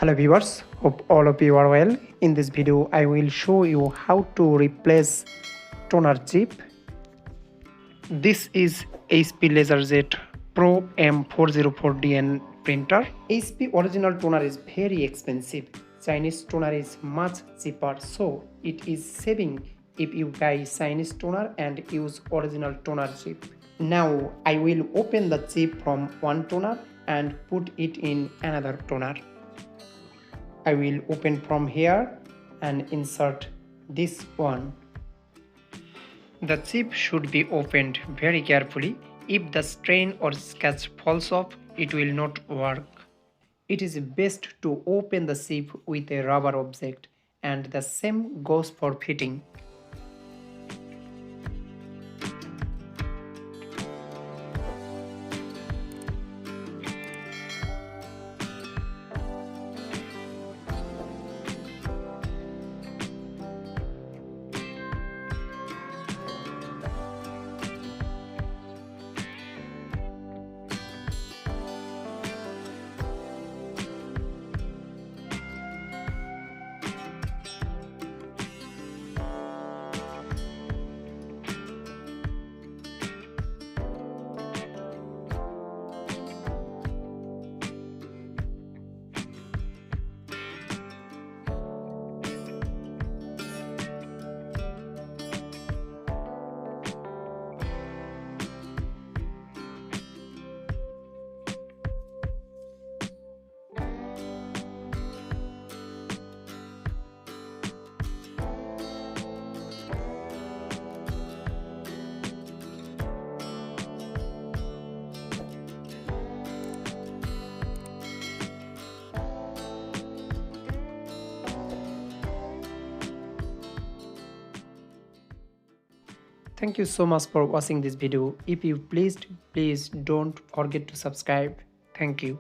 Hello viewers, hope all of you are well. In this video I will show you how to replace toner chip. This is HP LaserJet Pro M404DN printer. HP original toner is very expensive. Chinese toner is much cheaper, so it is saving if you buy Chinese toner and use original toner chip. Now I will open the chip from one toner and put it in another toner. I will open from here and insert this one. The chip should be opened very carefully. If the strain or scratch falls off, it will not work. It is best to open the chip with a rubber object, and the same goes for fitting. Thank you so much for watching this video. If you please don't forget to subscribe. Thank you.